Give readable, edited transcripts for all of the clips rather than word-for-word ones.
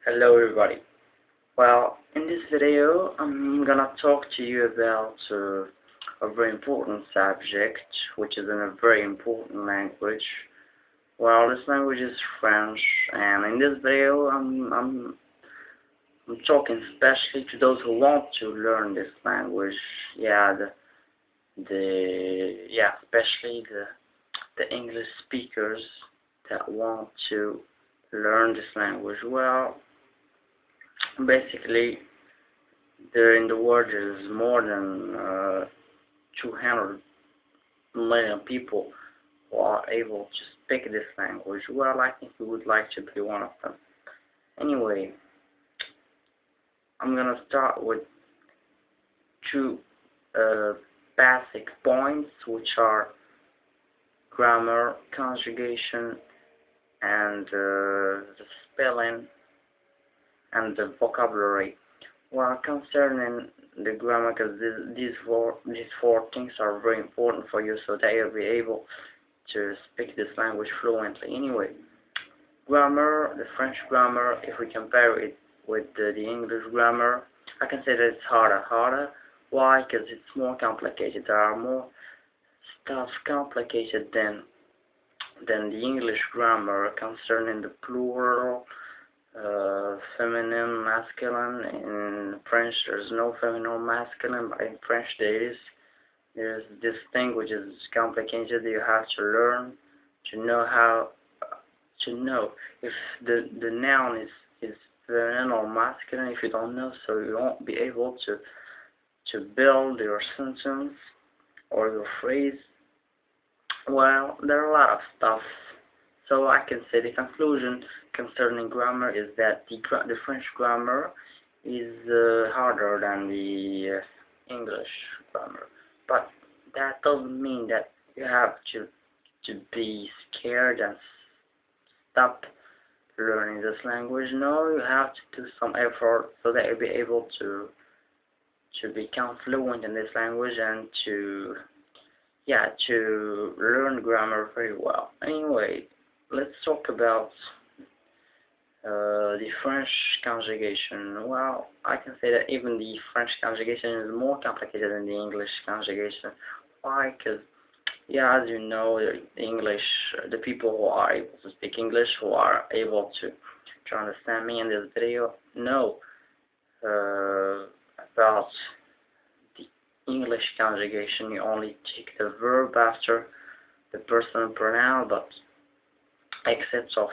Hello everybody. Well, in this video I'm gonna talk to you about a very important subject, which is in a very important language. Well, this language is French, and in this video I'm talking especially to those who want to learn this language. Yeah, especially the English speakers that want to learn this language. Well, basically, there in the world is more than 200 million people who are able to speak this language. Well, I think we would like to be one of them. Anyway, I'm gonna start with two basic points, which are grammar, conjugation, and the spelling and the vocabulary. Well, concerning the grammar, because these four things are very important for you, so that you'll be able to speak this language fluently. Anyway, grammar, the French grammar, if we compare it with the English grammar, I can say that it's harder. Why? Because it's more complicated. There are more stuff complicated than the English grammar concerning the plural, feminine, masculine. In French there's no feminine or masculine, but in French there's this thing which is complicated. You have to learn to know how to know if the noun is feminine or masculine. If you don't know, so you won't be able to build your sentence or your phrase. Well, there are a lot of stuff. So I can say the conclusion concerning grammar is that the French grammar is harder than the English grammar. But that doesn't mean that you have to be scared and stop learning this language. No, you have to do some effort so that you'll be able to become fluent in this language and to learn grammar very well. Anyway, let's talk about the French conjugation. Well, I can say that even the French conjugation is more complicated than the English conjugation. Why? Because, as you know, the people who are able to speak English, who are able to understand me in this video, know about the English conjugation. You only take the verb after the personal pronoun, but except of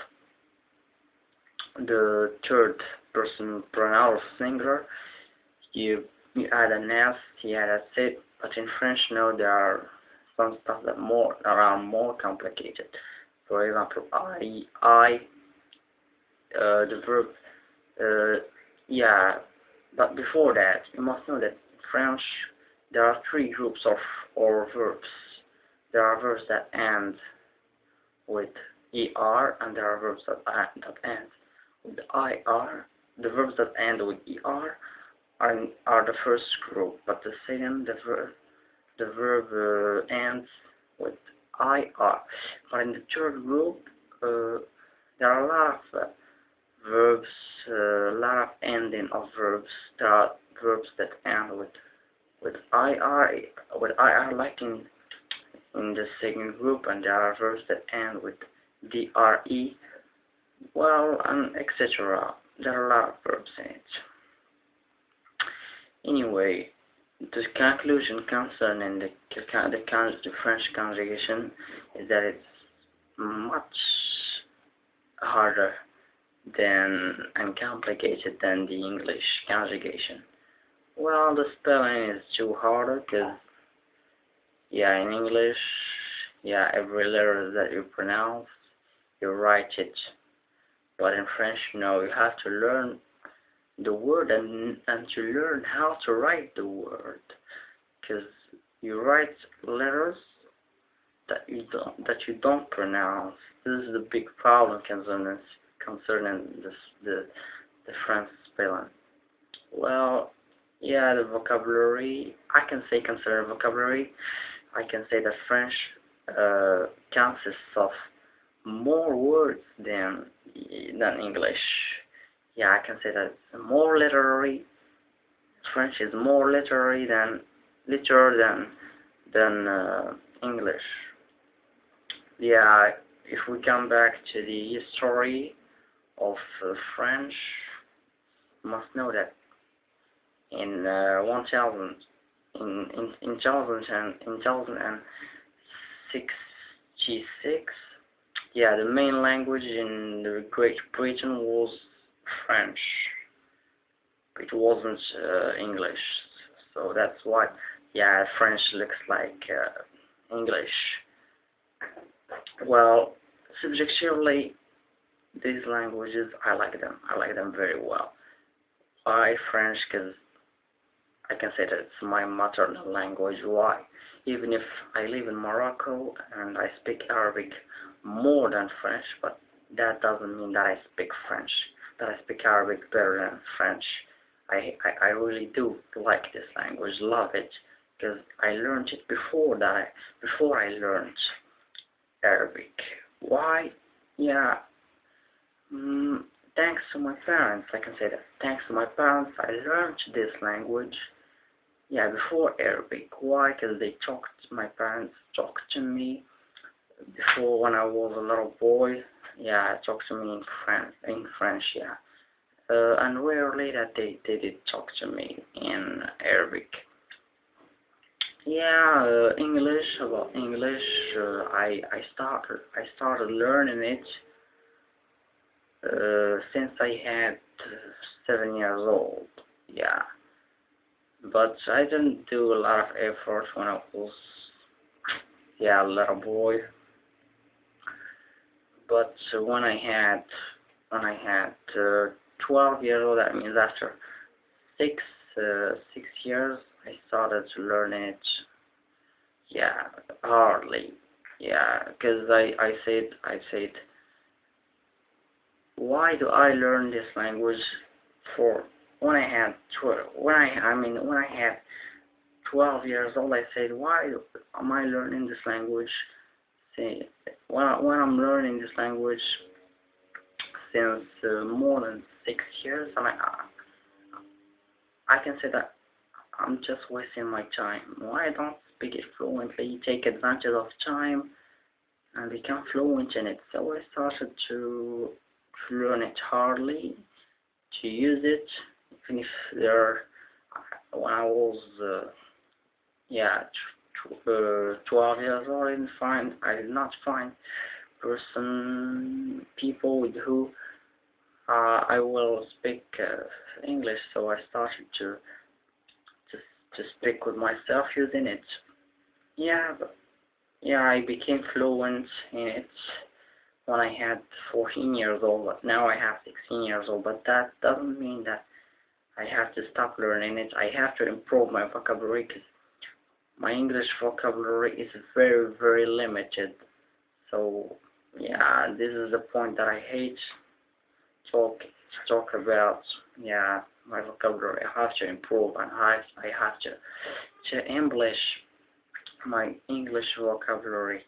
the third person pronoun or singular, you add an S, that's it. But in French, no, there are some stuff that are more complicated. For example, the verb, but before that, you must know that in French there are three groups of verbs. There are verbs that end with ER, and there are verbs that end with IR. The verbs that end with ER are the first group, but the second, the verb ends with IR. But in the third group, there are a lot of verbs, a lot of ending of verbs. There are verbs that end with IR, like in the second group, and there are verbs that end with DRE, well, and etc. There are a lot of verbs in it. Anyway, the conclusion concerning the French conjugation is that it's much harder and complicated than the English conjugation. Well, the spelling is too harder because, in English, every letter that you pronounce, you write it. But in French, no, you have to learn the word and to learn how to write the word, because you write letters that you don't pronounce. This is the big problem concerning the French spelling. Well, the vocabulary. I can say concerning vocabulary, I can say that French consists of more words than English. Yeah, I can say that it's more literary. French is more literary than English. Yeah, if we come back to the history of French, you must know that in 1000 in 1066, yeah, the main language in the Great Britain was French. It wasn't English, so that's why, yeah, French looks like English. Well, subjectively, these languages, I like them. I like them very well. Why French? Because I can say that it's my maternal language. Why? Even if I live in Morocco and I speak Arabic more than French, but that doesn't mean that I speak French, that I speak Arabic better than French. I really do like this language, love it, because I learned it before I learned Arabic. Why? Yeah, thanks to my parents, I can say that. Thanks to my parents, I learned this language. Yeah, before Arabic. Why? Because my parents talked to me before when I was a little boy. Yeah, talked to me in French, yeah. And rarely that they did talk to me in Arabic. Yeah, English. About English, I started learning it since I had 7 years old. Yeah, but I didn't do a lot of effort when I was, yeah, a little boy. But when I had 12 years old, that means after six 6 years, I started to learn it. Yeah, hardly. Yeah, because I said, why do I learn this language for when I had 12? When I had 12 years old, I said, why am I learning this language? See, when I'm learning this language since more than 6 years, I can say that I'm just wasting my time. Why I don't speak it fluently, take advantage of time, and become fluent in it? So I started to learn it hardly, to use it, even if when I was, yeah, 12 years old, I did not find people with who I will speak English, so I started to speak with myself using it. Yeah, yeah, I became fluent in it when I had 14 years old, but now I have 16 years old, but that doesn't mean that I have to stop learning it. I have to improve my vocabulary because my English vocabulary is very, very limited. So, yeah, this is the point that I hate talk about. Yeah, my vocabulary. I have to improve, and I have to embellish my English vocabulary.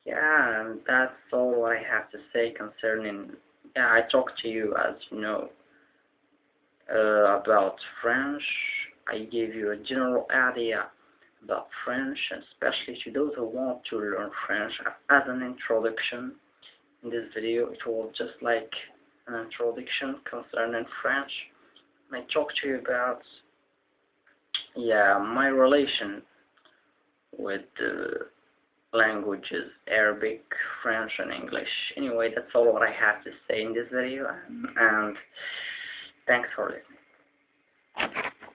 Yeah, and that's all I have to say concerning. Yeah, I talked to you, as you know, about French. I gave you a general idea about French, especially to those who want to learn French as an introduction. In this video, it was just like an introduction concerning French. I talked to you about, yeah, my relation with the languages Arabic, French, and English. Anyway, that's all what I have to say in this video, and thanks for listening.